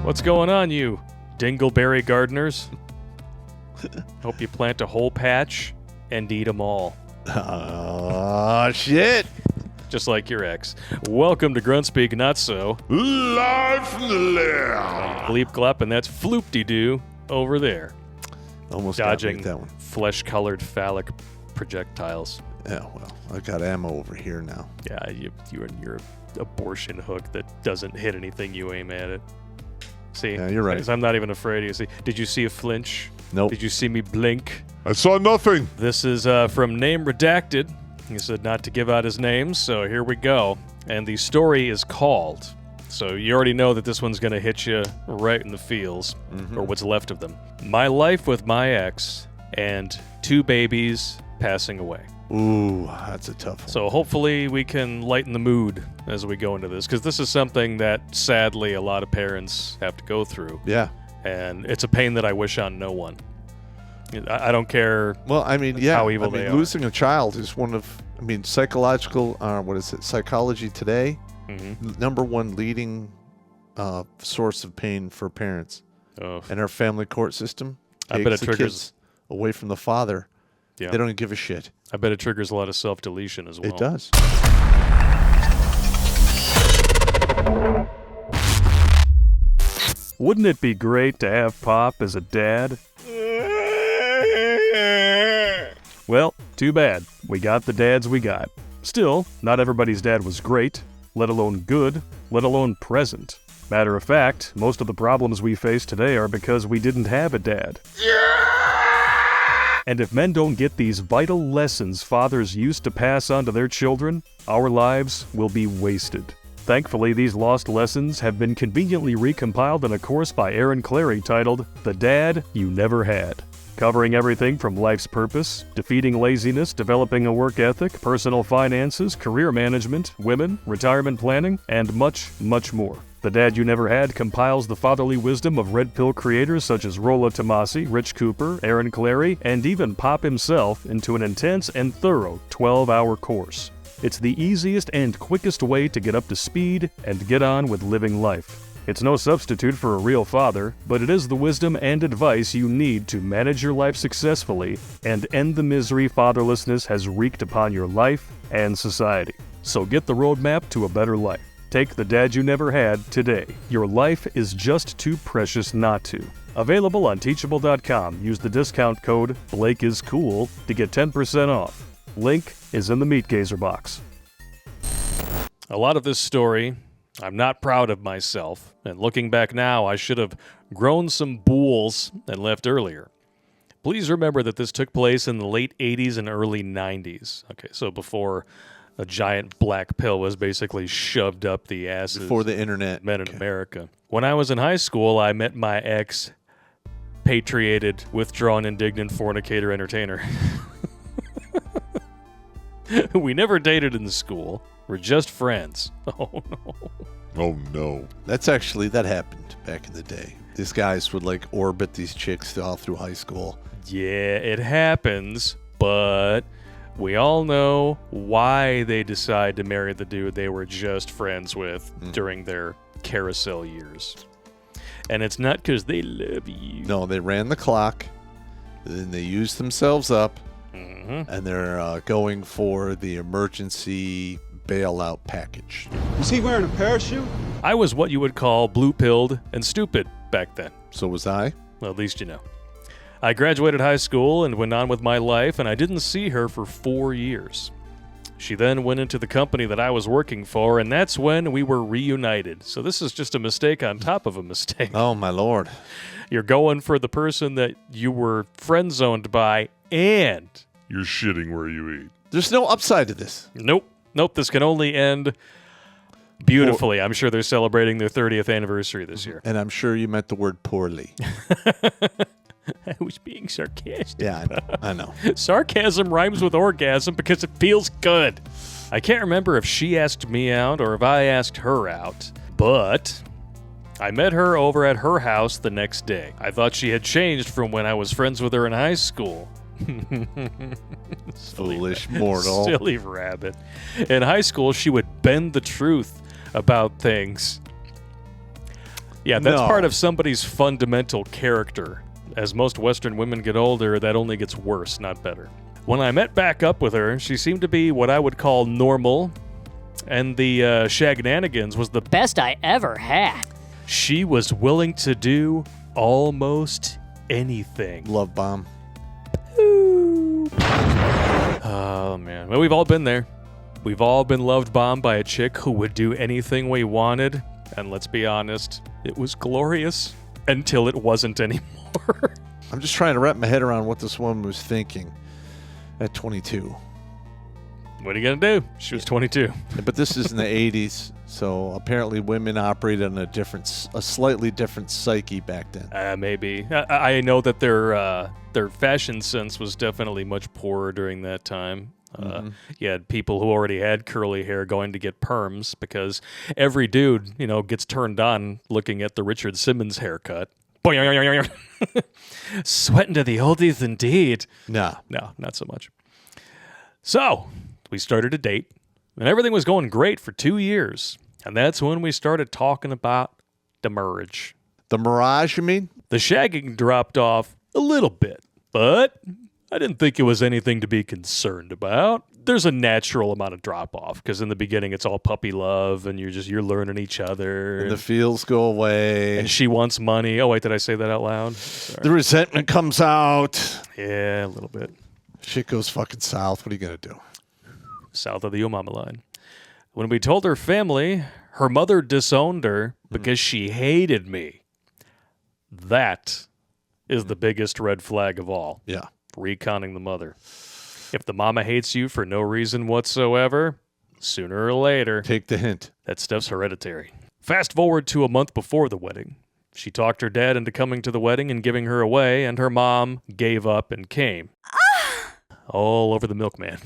What's going on, you dingleberry gardeners? Hope you plant a whole patch and eat them all. Oh, shit. Just like your ex. Welcome to Grunt Speak, not so. Live from the lair. Bleep glop, and that's floop-de-doo over there. Almost dodging that one. flesh-colored phallic projectiles. Yeah, well, I got ammo over here now. Yeah, you're in your abortion hook that doesn't hit anything you aim at it. See? Yeah, you're right. I'm not even afraid of you. See? Did you see a flinch? Nope. Did you see me blink? I saw nothing. This is from Name Redacted. He said not to give out his name, so here we go. And the story is called. So you already know that this one's going to hit you right in the feels, or what's left of them. My life with my ex and 2 babies passing away. Ooh, that's a tough one. So hopefully we can lighten the mood as we go into this, because this is something that sadly a lot of parents have to go through. Yeah. And it's a pain that I wish on no one. I don't care. Well, I mean, yeah. How evil they are. Losing a child is one of, psychology today, number one leading source of pain for parents. Oh. And our family court system I bet it takes the triggers kids away from the father. Yeah. They don't give a shit. I bet it triggers a lot of self-deletion as well. It does. Wouldn't it be great to have Popp as a dad? Well, too bad. We got the dads we got. Still, not everybody's dad was great, let alone good, let alone present. Matter of fact, most of the problems we face today are because we didn't have a dad. And if men don't get these vital lessons fathers used to pass on to their children, our lives will be wasted. Thankfully, these lost lessons have been conveniently recompiled in a course by Clarey titled The Dad You Never Had, covering everything from life's purpose, defeating laziness, developing a work ethic, personal finances, career management, women, retirement planning, and much, much more. The Dad You Never Had compiles the fatherly wisdom of Red Pill creators such as Rolla Tomasi, Rich Cooper, Clarey, and even Popp himself into an intense and thorough 12-hour course. It's the easiest and quickest way to get up to speed and get on with living life. It's no substitute for a real father, but it is the wisdom and advice you need to manage your life successfully and end the misery fatherlessness has wreaked upon your life and society. So get the roadmap to a better life. Take The Dad You Never Had today. Your life is just too precious not to. Available on Teachable.com. Use the discount code BlakeIsCool to get 10% off. Link is in the Meat Gazer box. A lot of this story, I'm not proud of myself, and looking back now, I should have grown some bools and left earlier. Please remember that this took place in the late 80s and early 90s. Okay, so before a giant black pill was basically shoved up the asses Before the internet. men in America. When I was in high school, I met my ex-patriated, withdrawn, indignant fornicator entertainer. We never dated in school. We're just friends. Oh, no. Oh, no. That happened back in the day. These guys would orbit these chicks all through high school. Yeah, it happens, but we all know why they decide to marry the dude they were just friends with during their carousel years. And it's not because they love you. No, they ran the clock, then they used themselves up, and they're going for the emergency bailout package. Was he wearing a parachute? I was what you would call blue-pilled and stupid back then. So was I. Well, at least you know. I graduated high school and went on with my life, and I didn't see her for 4 years. She then went into the company that I was working for, and that's when we were reunited. So this is just a mistake on top of a mistake. Oh, my Lord. You're going for the person that you were friend-zoned by, and You're shitting where you eat. There's no upside to this. Nope, this can only end beautifully. I'm sure they're celebrating their 30th anniversary this year. And I'm sure you meant the word poorly. I was being sarcastic. Yeah, I know. Sarcasm rhymes with orgasm because it feels good. I can't remember if she asked me out or if I asked her out, but I met her over at her house the next day. I thought she had changed from when I was friends with her in high school. Foolish mortal. Silly rabbit. In high school, she would bend the truth about things. Yeah, that's No. part of somebody's fundamental character. As most Western women get older, that only gets worse, not better. When I met back up with her, she seemed to be what I would call normal, and the shagnanigans was the Best I ever had. She was willing to do almost anything. Love bomb. Oh, man. Well, we've all been there. We've all been loved bombed by a chick who would do anything we wanted. And let's be honest, it was glorious until it wasn't anymore. I'm just trying to wrap my head around what this woman was thinking at 22. What are you going to do? She was 22. But this is in the 80s, so apparently women operated on a slightly different psyche back then. Maybe. I know that their fashion sense was definitely much poorer during that time. You had people who already had curly hair going to get perms because every dude, gets turned on looking at the Richard Simmons haircut. Sweating to the oldies indeed. Nah. No, not so much. So, we started a date, and everything was going great for 2 years. And that's when we started talking about the marriage. The mirage, you mean? The shagging dropped off a little bit, but I didn't think it was anything to be concerned about. There's a natural amount of drop-off, because in the beginning it's all puppy love, and you're learning each other. And the feels go away. And she wants money. Oh, wait, did I say that out loud? Sorry. The resentment comes out. Yeah, a little bit. Shit goes fucking south. What are you going to do? South of the Umama line. When we told her family, her mother disowned her because she hated me. That is the biggest red flag of all. Yeah. Reconning the mother. If the mama hates you for no reason whatsoever, sooner or later, Take the hint. that stuff's hereditary. Fast forward to a month before the wedding. She talked her dad into coming to the wedding and giving her away, and her mom gave up and came. All over the milkman.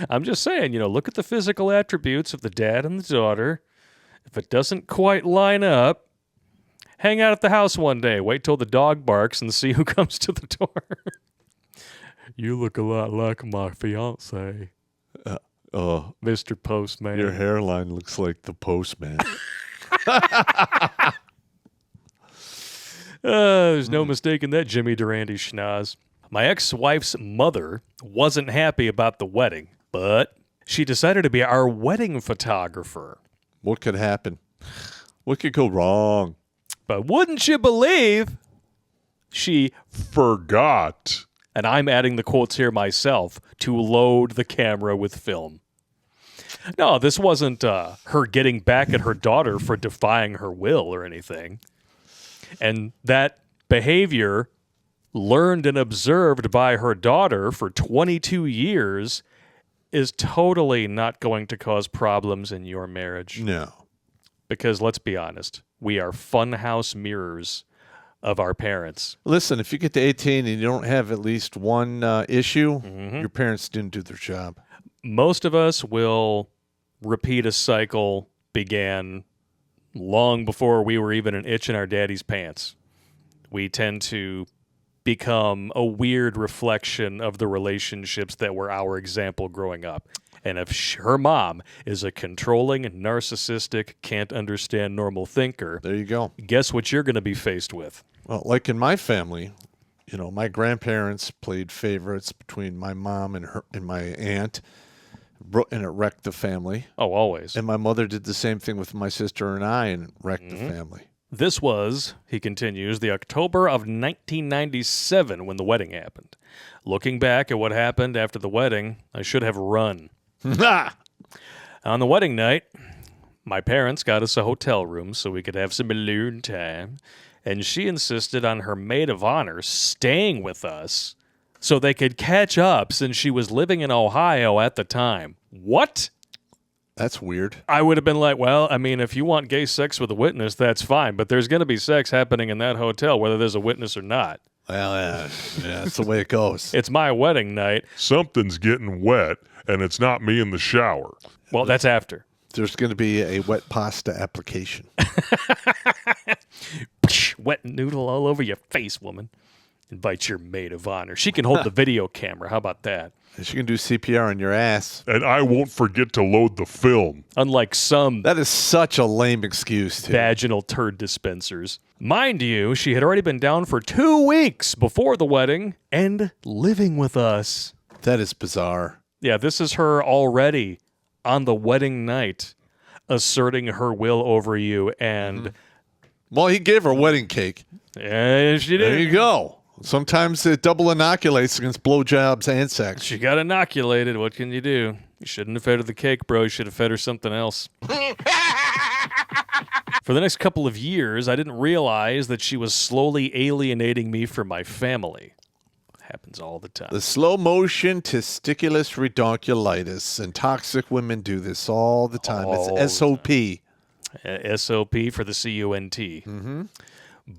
I'm just saying, look at the physical attributes of the dad and the daughter. If it doesn't quite line up, hang out at the house one day. Wait till the dog barks and see who comes to the door. You look a lot like my fiance, Mr. Postman. Your hairline looks like the postman. There's no mistaking that Jimmy Durante schnoz. My ex-wife's mother wasn't happy about the wedding, but she decided to be our wedding photographer. What could happen? What could go wrong? But wouldn't you believe she Forgot. and I'm adding the quotes here myself, to load the camera with film. No, this wasn't her getting back at her daughter for defying her will or anything. And that behavior, learned and observed by her daughter for 22 years, is totally not going to cause problems in your marriage. No. Because let's be honest, we are funhouse mirrors of our parents. Listen, if you get to 18 and you don't have at least one issue, your parents didn't do their job. Most of us will repeat a cycle began long before we were even an itch in our daddy's pants. We tend to become a weird reflection of the relationships that were our example growing up. And if her mom is a controlling, narcissistic, can't understand normal thinker, There you go. guess what you're going to be faced with? Well, like in my family, my grandparents played favorites between my mom and her and my aunt, and it wrecked the family. Oh, always. And my mother did the same thing with my sister and I, and it wrecked the family. This was, he continues, the October of 1997 when the wedding happened. Looking back at what happened after the wedding, I should have run. On the wedding night, my parents got us a hotel room so we could have some alone time, and she insisted on her maid of honor staying with us so they could catch up since she was living in Ohio at the time. What? That's weird. I would have been like, well, I mean, if you want gay sex with a witness, that's fine, but there's going to be sex happening in that hotel whether there's a witness or not. Well, yeah, that's the way it goes. It's my wedding night. Something's getting wet, and it's not me in the shower. Well, that's after. There's going to be a wet pasta application. Wet noodle all over your face, woman. Invite your maid of honor. She can hold the video camera. How about that? And she can do CPR on your ass. And I won't forget to load the film. Unlike some That is such a lame excuse, too. vaginal turd dispensers. Mind you, she had already been down for 2 weeks before the wedding and living with us. That is bizarre. Yeah, this is her already on the wedding night asserting her will over you, and Well, he gave her wedding cake. yeah, she did. There you go. Sometimes it double inoculates against blowjobs and sex. She got inoculated. What can you do? You shouldn't have fed her the cake, bro. You should have fed her something else. For the next couple of years, I didn't realize that she was slowly alienating me from my family. Happens all the time. The slow motion testiculus redonkulitis, and toxic women do this all the time. All It's SOP. SOP for the CUNT.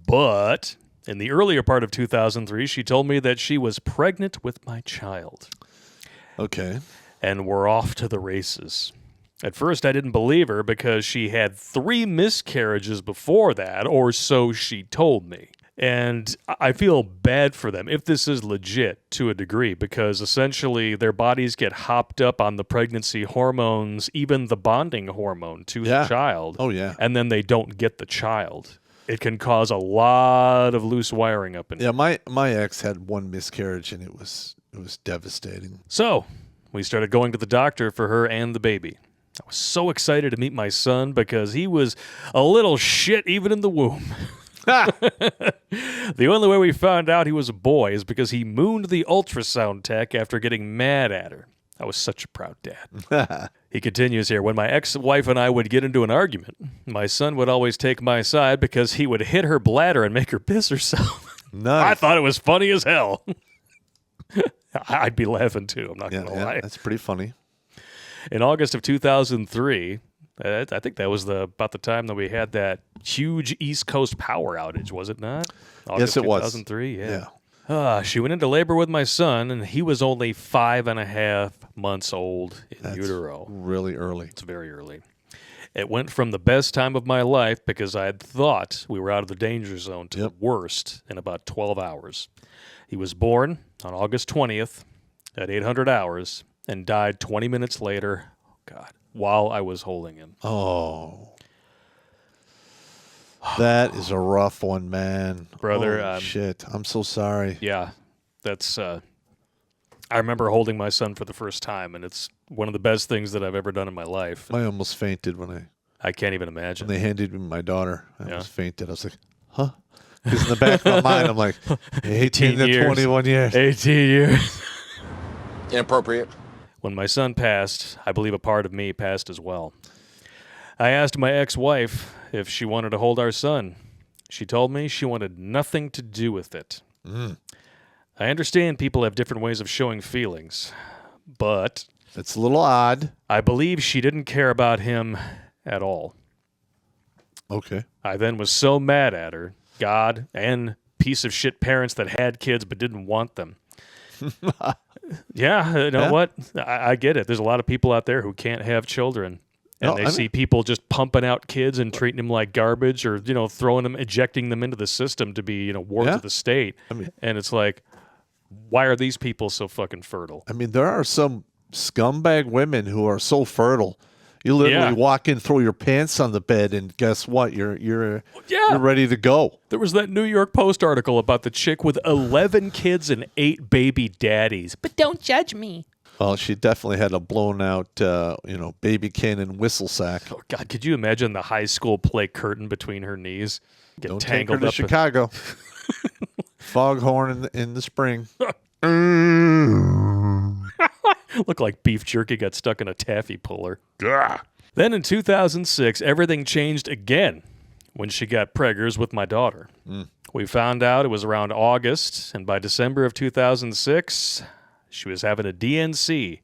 But in the earlier part of 2003, she told me that she was pregnant with my child. Okay. And we're off to the races. At first, I didn't believe her because she had 3 miscarriages before that, or so she told me. And I feel bad for them, if this is legit, to a degree, because essentially their bodies get hopped up on the pregnancy hormones, even the bonding hormone to the child. Oh, yeah. And then they don't get the child. It can cause a lot of loose wiring up in Yeah, my ex had 1 miscarriage, and it was devastating. So, we started going to the doctor for her and the baby. I was so excited to meet my son because he was a little shit even in the womb. The only way we found out he was a boy is because he mooned the ultrasound tech after getting mad at her. I was such a proud dad. He continues here, when my ex-wife and I would get into an argument, my son would always take my side because he would hit her bladder and make her piss herself. Nice. I thought it was funny as hell. I'd be laughing too, I'm not going to lie. That's pretty funny. In August of 2003, I think that was about the time that we had that huge East Coast power outage, was it not? August Yes, it was. 2003, yeah. She went into labor with my son, and he was only 5.5 months old in utero. Really early. It's very early. It went from the best time of my life because I had thought we were out of the danger zone to the worst in about 12 hours. He was born on August 20th at 800 hours and died 20 minutes later, while I was holding him. Oh. That is a rough one, man. Brother. Holy shit. I'm so sorry. Yeah, that's... I remember holding my son for the first time, and it's one of the best things that I've ever done in my life. I almost fainted when I can't even imagine. they handed me my daughter. I almost fainted. I was like, huh? Because in the back of my mind, I'm like, 18 to years. 21 years. 18 years. Inappropriate. When my son passed, I believe a part of me passed as well. I asked my ex-wife if she wanted to hold our son. She told me she wanted nothing to do with it. I understand people have different ways of showing feelings, but... It's a little odd. I believe she didn't care about him at all. Okay. I then was so mad at her, God, and piece of shit parents that had kids but didn't want them. You know what? I get it. There's a lot of people out there who can't have children. And they see people just pumping out kids and treating them like garbage, or, throwing them, ejecting them into the system to be, wards of the state. And it's like, why are these people so fucking fertile? I mean, there are some scumbag women who are so fertile. You literally walk in, throw your pants on the bed, and guess what? You're ready to go. There was that New York Post article about the chick with 11 kids and 8 baby daddies. But don't judge me. Well, she definitely had a blown out, baby cannon whistle sack. Oh, God, could you imagine the high school play curtain between her knees? Don't take her to Chicago. Foghorn in the spring. Looked like beef jerky got stuck in a taffy puller. Gah. Then in 2006, everything changed again when she got preggers with my daughter. We found out it was around August, and by December of 2006, she was having a DNC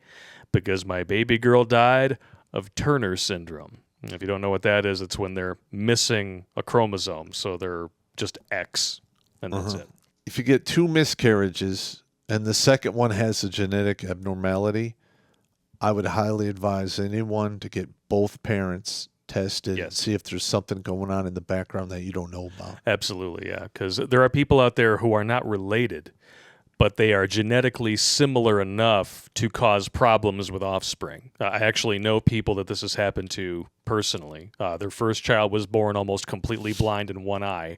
because my baby girl died of Turner syndrome. And if you don't know what that is, it's when they're missing a chromosome, so they're just X, and that's it. If you get 2 miscarriages and the second one has a genetic abnormality, I would highly advise anyone to get both parents tested and Yes. see if there's something going on in the background that you don't know about. Absolutely, yeah. Because there are people out there who are not related, but they are genetically similar enough to cause problems with offspring. I actually know people that this has happened to personally. Their first child was born almost completely blind in one eye,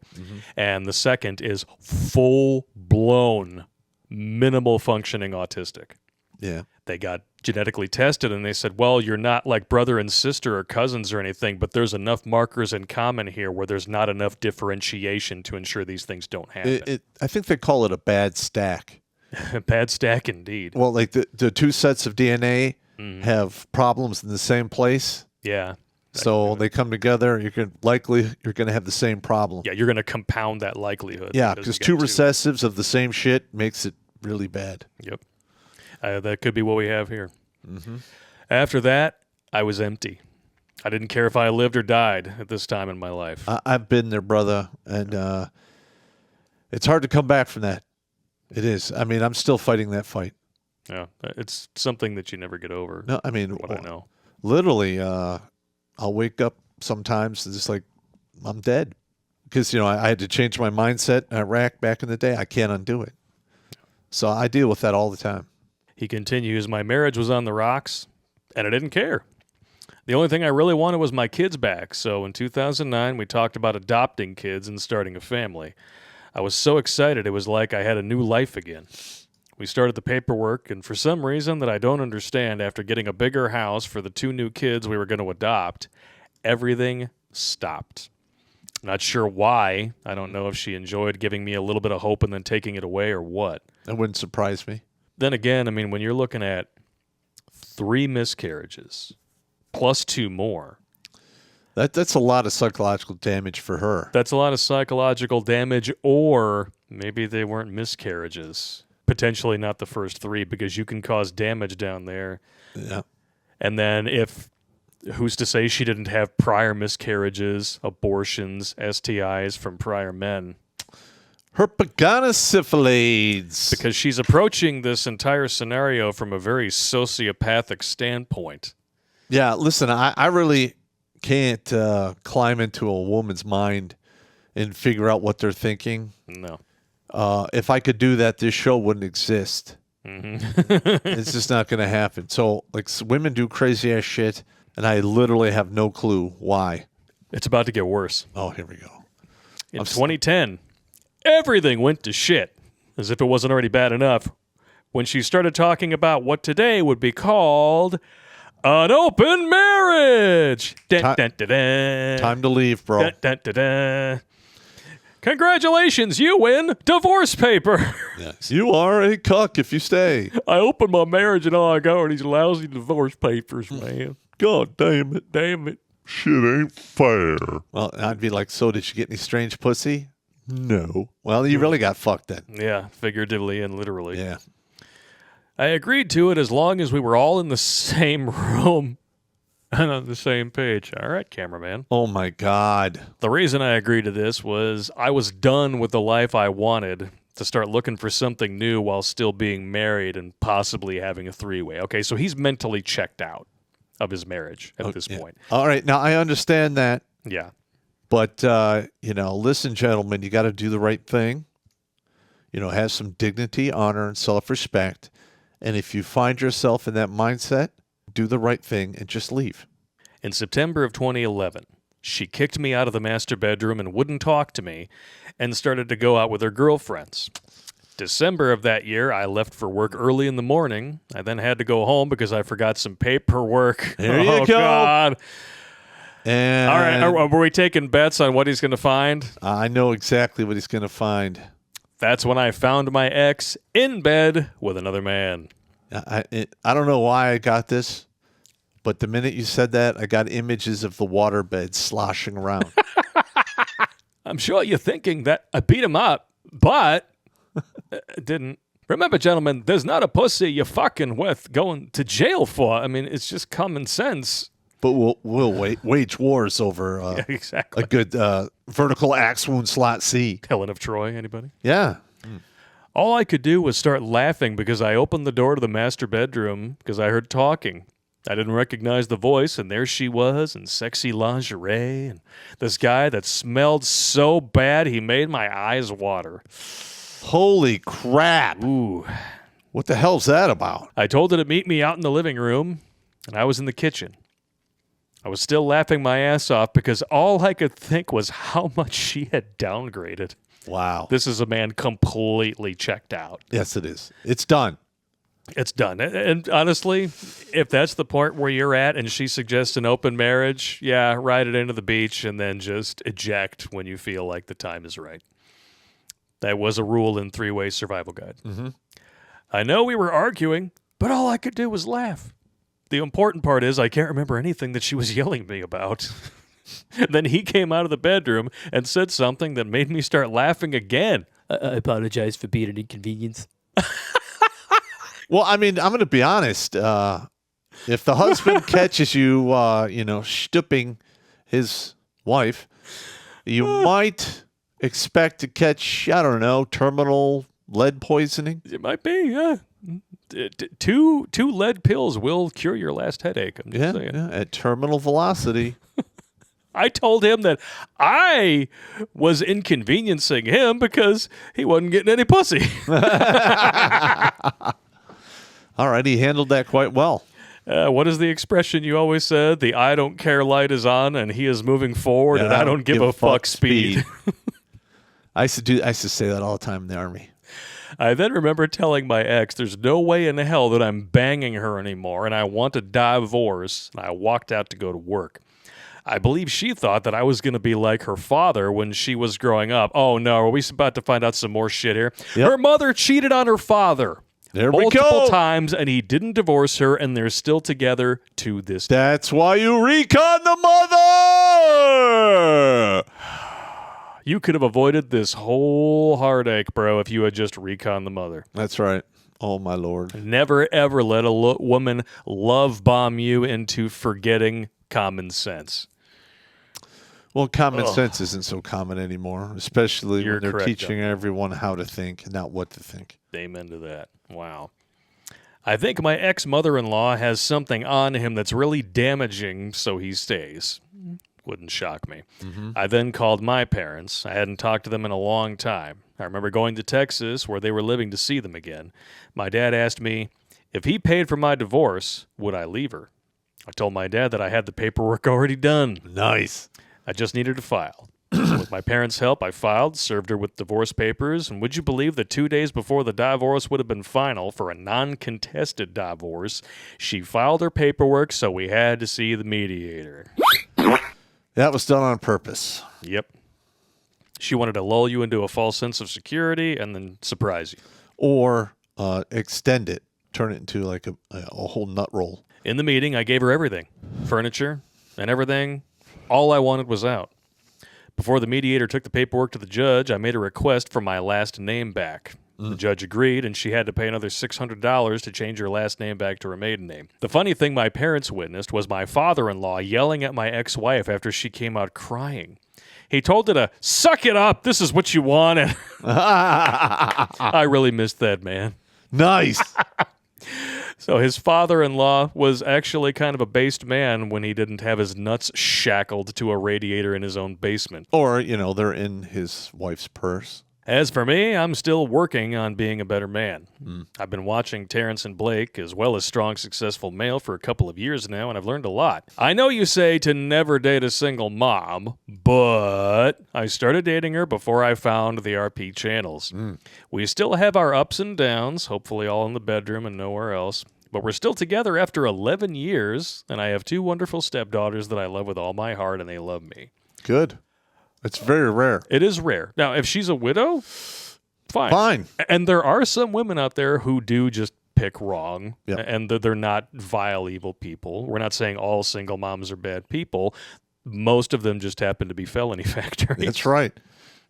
and the second is full-blown, minimal functioning autistic. Yeah. They got genetically tested and they said, well, you're not like brother and sister or cousins or anything, but there's enough markers in common here where there's not enough differentiation to ensure these things don't happen. I think they call it a bad stack. Bad stack indeed. Well, like the two sets of DNA have problems in the same place. Yeah. So they come together, you're going to have the same problem. Yeah, you're going to compound that likelihood. Yeah, because two recessives of the same shit makes it really bad. Yep. That could be what we have here. After that, I was empty. I didn't care if I lived or died at this time in my life. I've been there, brother, and it's hard to come back from that. It is. I mean, I'm still fighting that fight. Yeah, it's something that you never get over. No, I mean, what I know. Literally, I'll wake up sometimes and just like, I'm dead. Because, I had to change my mindset in Iraq back in the day. I can't undo it. So I deal with that all the time. He continues, my marriage was on the rocks, and I didn't care. The only thing I really wanted was my kids back, so in 2009, we talked about adopting kids and starting a family. I was so excited, it was like I had a new life again. We started the paperwork, and for some reason that I don't understand, after getting a bigger house for the 2 new kids we were going to adopt, everything stopped. Not sure why. I don't know if she enjoyed giving me a little bit of hope and then taking it away or what. That wouldn't surprise me. Then again, I mean, when you're looking at 3 miscarriages plus 2 more, that's a lot of psychological damage for her. that's a lot of psychological damage, or maybe they weren't miscarriages. Potentially not the first 3, because you can cause damage down there. Yeah. And then who's to say she didn't have prior miscarriages, abortions, STIs from prior men? Herpaganosyphilades. Because she's approaching this entire scenario from a very sociopathic standpoint. Yeah, listen, I really can't climb into a woman's mind and figure out what they're thinking. No. If I could do that, this show wouldn't exist. It's just not going to happen. So, like, women do crazy-ass shit, and I literally have no clue why. It's about to get worse. Oh, here we go. In 2010, everything went to shit, as if it wasn't already bad enough, when she started talking about what today would be called an open marriage. Dun, dun, dun, dun. Time to leave, bro. Dun, dun, dun, dun. Congratulations, you win divorce paper. Yes. You are a cuck if you stay. I opened my marriage and all I got are these lousy divorce papers, man. God damn it. Damn it. Shit ain't fair. Well, I'd be like, so did you get any strange pussy? No. Well, you really got fucked then. Yeah, figuratively and literally. Yeah. I agreed to it as long as we were all in the same room and on the same page. All right, cameraman. Oh, my God. The reason I agreed to this was I was done with the life I wanted to start looking for something new while still being married and possibly having a 3-way. Okay, so he's mentally checked out of his marriage at this point. All right. Now, I understand that. Yeah. But, listen, gentlemen, you got to do the right thing. Have some dignity, honor, and self-respect. And if you find yourself in that mindset, do the right thing and just leave. In September of 2011, she kicked me out of the master bedroom and wouldn't talk to me and started to go out with her girlfriends. December of that year, I left for work early in the morning. I then had to go home because I forgot some paperwork. There you go. God. And All right, were we taking bets on what he's going to find? I know exactly what he's going to find. That's when I found my ex in bed with another man. I don't know why I got this, but the minute you said that, I got images of the waterbed sloshing around. I'm sure you're thinking that I beat him up, but it didn't. Remember, gentlemen, there's not a pussy you're fucking with going to jail for. I mean, it's just common sense. But we'll wage wars over exactly. a good vertical axe wound slot C. Helen of Troy, anybody? Yeah. All I could do was start laughing because I opened the door to the master bedroom because I heard talking. I didn't recognize the voice, and there she was in sexy lingerie, and this guy that smelled so bad he made my eyes water. Holy crap. Ooh. What the hell's that about? I told her to meet me out in the living room, and I was in the kitchen. I was still laughing my ass off because all I could think was how much she had downgraded. Wow. This is a man completely checked out. Yes, it is. It's done. It's done. And honestly, if that's the point where you're at and she suggests an open marriage, yeah, ride it into the beach and then just eject when you feel like the time is right. That was a rule in 3-Way Survival Guide. Mm-hmm. I know we were arguing, but all I could do was laugh. The important part is I can't remember anything that she was yelling at me about. Then he came out of the bedroom and said something that made me start laughing again. I apologize for being an inconvenience. Well, I mean, I'm going to be honest. If the husband catches you, stooping his wife, you might expect to catch, I don't know, terminal lead poisoning. It might be, yeah. Two lead pills will cure your last headache. I'm just saying. Yeah, at terminal velocity. I told him that I was inconveniencing him because he wasn't getting any pussy. All right, he handled that quite well. What is the expression you always said? The I don't care light is on and he is moving forward and I don't give a fuck speed. I used to say that all the time in the Army. I then remember telling my ex there's no way in hell that I'm banging her anymore and I want a divorce, and I walked out to go to work. I believe she thought that I was going to be like her father when she was growing up. Oh no, are we about to find out some more shit here? Yep. Her mother cheated on her father. There we go. Multiple times, and he didn't divorce her, and they're still together to this day. That's why you recon the mother! You could have avoided this whole heartache, bro, if you had just reconned the mother. That's right. Oh, my Lord. Never, ever let a woman love bomb you into forgetting common sense. Well, common sense isn't so common anymore, especially when they're teaching everyone how to think, not what to think. Amen to that. Wow. I think my ex-mother-in-law has something on him that's really damaging, so he stays. Wouldn't shock me. Mm-hmm. I then called my parents. I hadn't talked to them in a long time. I remember going to Texas, where they were living, to see them again. My dad asked me, if he paid for my divorce, would I leave her? I told my dad that I had the paperwork already done. Nice. I just needed to file. With my parents' help, I filed, served her with divorce papers, and would you believe that 2 days before the divorce would have been final for a non-contested divorce, she filed her paperwork, so we had to see the mediator. That was done on purpose. Yep. She wanted to lull you into a false sense of security and then surprise you. Or extend it, turn it into like a whole nut roll. In the meeting, I gave her everything, furniture and everything. All I wanted was out. Before the mediator took the paperwork to the judge, I made a request for my last name back. The judge agreed, and she had to pay another $600 to change her last name back to her maiden name. The funny thing my parents witnessed was my father-in-law yelling at my ex-wife after she came out crying. He told her to suck it up. This is what you wanted. I really missed that man. Nice. So his father-in-law was actually kind of a based man when he didn't have his nuts shackled to a radiator in his own basement. Or, they're in his wife's purse. As for me, I'm still working on being a better man. I've been watching Terrence and Blake, as well as Strong Successful Male, for a couple of years now, and I've learned a lot. I know you say to never date a single mom, but I started dating her before I found the RP channels. We still have our ups and downs, hopefully all in the bedroom and nowhere else. But we're still together after 11 years, and I have 2 wonderful stepdaughters that I love with all my heart, and they love me. Good. It's very rare. It is rare. Now, if she's a widow, fine. And there are some women out there who do just pick wrong, and they're not vile, evil people. We're not saying all single moms are bad people. Most of them just happen to be felony factories. That's right.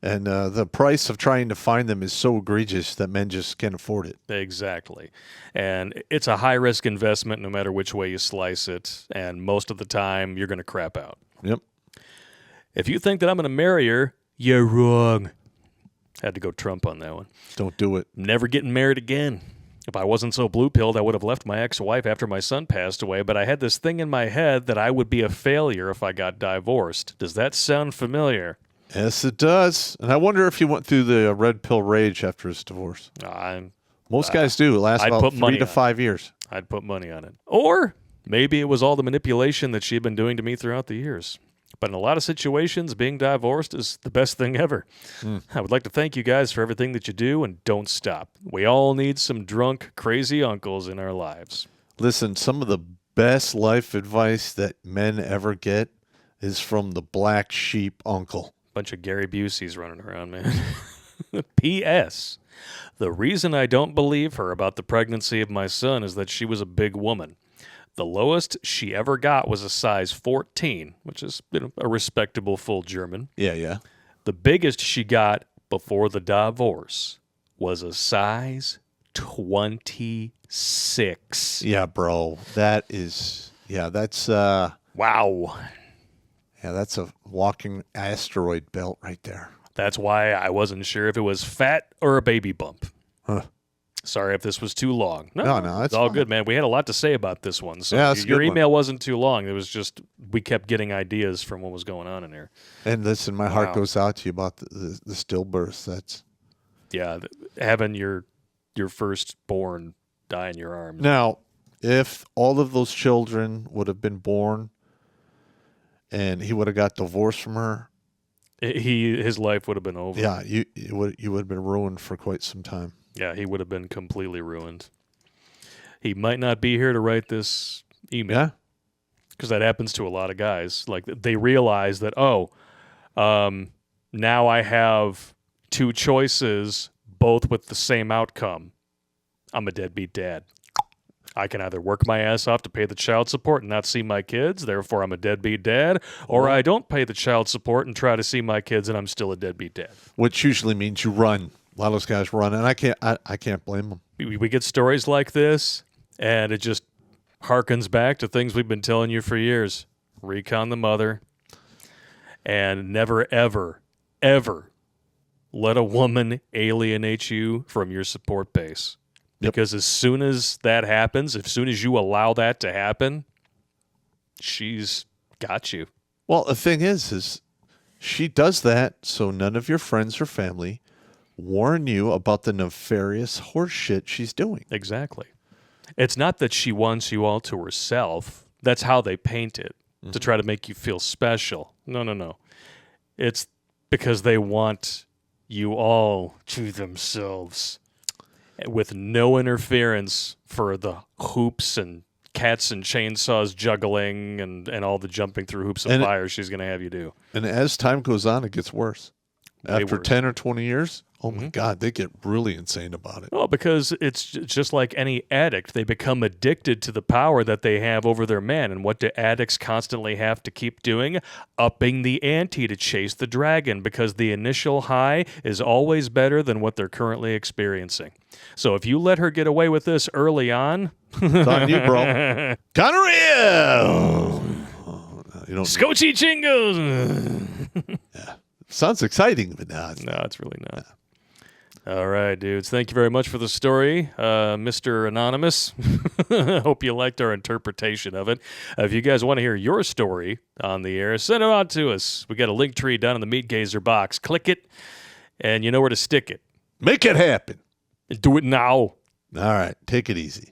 And the price of trying to find them is so egregious that men just can't afford it. Exactly. And it's a high-risk investment no matter which way you slice it, and most of the time you're going to crap out. Yep. If you think that I'm going to marry her, you're wrong. Had to go Trump on that one. Don't do it. Never getting married again. If I wasn't so blue-pilled, I would have left my ex-wife after my son passed away, but I had this thing in my head that I would be a failure if I got divorced. Does that sound familiar? Yes, it does. And I wonder if he went through the red pill rage after his divorce. Most guys do. It lasts I'd about put 3 money to on it. 5 years. I'd put money on it. Or maybe it was all the manipulation that she had been doing to me throughout the years. But in a lot of situations, being divorced is the best thing ever. I would like to thank you guys for everything that you do, and don't stop. We all need some drunk, crazy uncles in our lives. Listen, some of the best life advice that men ever get is from the black sheep uncle. Bunch of Gary Buseys running around, man. P.S. The reason I don't believe her about the pregnancy of my son is that she was a big woman. The lowest she ever got was a size 14, which is a respectable full German. Yeah. The biggest she got before the divorce was a size 26. Yeah, bro. That's Wow. that's a walking asteroid belt right there. That's why I wasn't sure if it was fat or a baby bump. Huh. Sorry if this was too long. No, it's all good, man. We had a lot to say about this one. So Yeah, that's a your good one. email wasn't too long. It was just we kept getting ideas from what was going on in there. And listen, my heart goes out to you about the stillbirths. That's Having your firstborn die in your arms. now, if all of those children would have been born, and he would have got divorced from her, His life would have been over. yeah, you would have been ruined for quite some time. Yeah, he would have been completely ruined. He might not be here to write this email. Yeah. Because that happens to a lot of guys. Like, they realize that, now I have two choices, both with the same outcome. I'm a deadbeat dad. I can either work my ass off to pay the child support and not see my kids, therefore I'm a deadbeat dad, or I don't pay the child support and try to see my kids and I'm still a deadbeat dad. Which usually means you run. A lot of those guys run, and I can't blame them. We get stories like this, and it just harkens back to things we've been telling you for years. Recon the mother, and never, ever, ever let a woman alienate you from your support base. Yep. Because as soon as that happens, as soon as you allow that to happen, she's got you. Well, the thing is she does that so none of your friends or family warn you about the nefarious horse shit she's doing. Exactly. It's not that she wants you all to herself. That's how they paint it, to try to make you feel special. No. It's because they want you all to themselves with no interference for the hoops and cats and chainsaws juggling and all the jumping through hoops of fire she's going to have you do. And as time goes on, it gets worse. Way After worse. 10 or 20 years, oh my God, they get really insane about it. Well, because it's just like any addict. They become addicted to the power that they have over their man. And what do addicts constantly have to keep doing? Upping the ante to chase the dragon, because the initial high is always better than what they're currently experiencing. So if you let her get away with this early on... It's on you, bro. Gonorrhea! You don't Scotchy Chingos! Sounds exciting, but no. No, it's really not. All right, dudes. Thank you very much for the story, Mr. Anonymous. Hope you liked our interpretation of it. If you guys want to hear your story on the air, send it on to us. We got a link tree down in the Meat Gazer box. Click it, and you know where to stick it. Make it happen. Do it now. All right. Take it easy.